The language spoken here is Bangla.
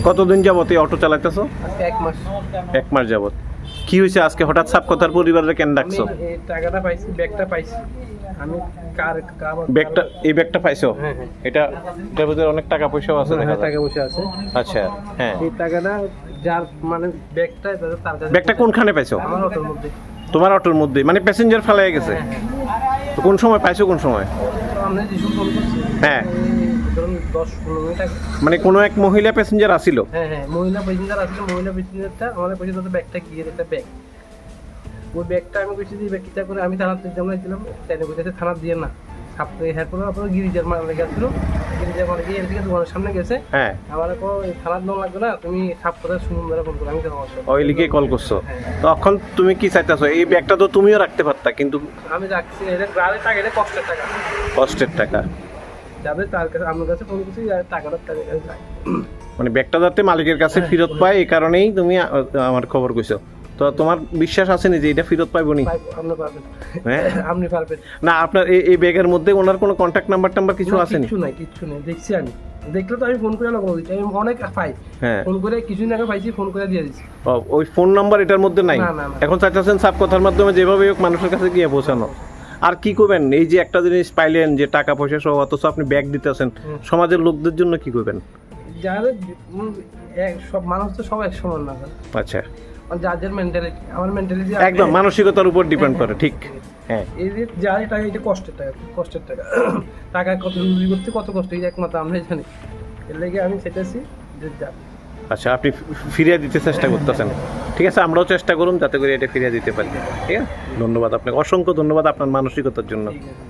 কতদিন যাবত এই অটো চালাইতেছো? আজকে 1 মাস। 1 মাস যাবত। কি হয়েছে আজকে হঠাৎ সাপকথার পরিবারে কেন ডাকছো? আমি এই টাকাটা পাইছি, ব্যাগটা পাইছি। আমি ব্যাগটা, এই ব্যাগটা পাইছো? হ্যাঁ হ্যাঁ। এটার ভিতরে অনেক টাকা পয়সাও আছে দেখা যায়। টাকা পয়সা আছে। আচ্ছা, হ্যাঁ। এই টাকাটা যার মানে ব্যাগটা তার কাছে। ব্যাগটা কোনখানে পাইছো? আমার অটোর মধ্যে। তোমার অটোর মধ্যে, মানে প্যাসেঞ্জার ফেলাই গেছে? তো কোন সময় পাইছো, কোন সময়? তো আমরা যেসব ফোন করছি, হ্যাঁ, ধরুন 10-15 মিনিট আগে। মানে কোনো এক মহিলা প্যাসেঞ্জার আসিল? হ্যাঁ হ্যাঁ, মহিলা প্যাসেঞ্জার আসলে মহিলা প্যাসেঞ্জারটা আমাদের কইছে তো ব্যাগটা কি, একটা ব্যাগ। ওই ব্যাগটা আমি কইছি যে ব্যাগ কিটা করে আমি থানাতে জানাইছিলাম, তাই কইছে থানা দিয়ে না। আপনি এরপর আপনার গিরিজার মারা গেছিল, গিরিজার মারা গিয়ে এদিকে দোকানের সামনে গেছে। হ্যাঁ, আমার কো থানার নাম লাগবে না, তুমি সাপ করে সুন্দর ফোন করে আমি তো সমস্যা ওই লিখে কল করছো। তখন তুমি কি চাইতেছো? এই ব্যাগটা তো তুমিও রাখতে পারতা, কিন্তু আমি রাখছি। এটা গ্রামের টাকা, এটা কষ্টের টাকা। কষ্টের টাকা। যাদের তার কাছে আমার কাছে ফোন করছি, টাকাটা তাদের কাছে যায়। মানে ব্যাগটা যাতে মালিকের কাছে ফেরত পায়, এই কারণেই তুমি আমার খবর কইছো। তো তোমার বিশ্বাস আছে না যে এটা ফেরত পাইবো নি? আপনি পারবেন। হ্যাঁ, আপনি পারবেন না আপনার এই ব্যাগের মধ্যে ওনার কোনো কন্ট্যাক্ট নাম্বার টাম্বার কিছু আছে না? কিচ্ছু নাই। দেখছি আমি, দেখলে তো আমি ফোন করে লগো দিচ্ছি। আমি অনেক পাই, হ্যাঁ, ফোন করে কিছুদিন আগে পাইছি, ফোন করে দিয়ে দিচ্ছি। ওই ফোন নাম্বার এটার মধ্যে নাই? না, না, না। এখন চাইতেছেন সাপ কথার মাধ্যমে যেভাবে হোক মানুষের কাছে গিয়ে পৌঁছানো। আর কি করবেন? এই যে একটা জিনিস পাইলেন যে টাকা পয়সা সহ, অথচ আপনি ব্যাগ দিতেছেন, সমাজের লোকদের জন্য কি করবেন? যাদের সব মানুষ তো সব এক সমান না। আচ্ছা, যার মেন্টালিটি, আমার মেন্টালিটি একদম মানসিকতার উপর ডিপেন্ড করে। ঠিক, হ্যাঁ। এই যে যার টাকা, এটা কষ্টের টাকা, কষ্টের টাকা। টাকা কত রুজি করতে কত কষ্ট, এই একমাত্র আমরাই জানি। এর লেগে আমি সেটাছি যে যা। আচ্ছা, আপনি ফিরিয়ে দিতে চেষ্টা করতেছেন। ঠিক আছে, আমরাও চেষ্টা করুন যাতে করে এটা ফিরিয়ে দিতে পারি। ঠিক আছে, ধন্যবাদ আপনাকে, অসংখ্য ধন্যবাদ আপনার মানসিকতার জন্য। ঠিক আছে।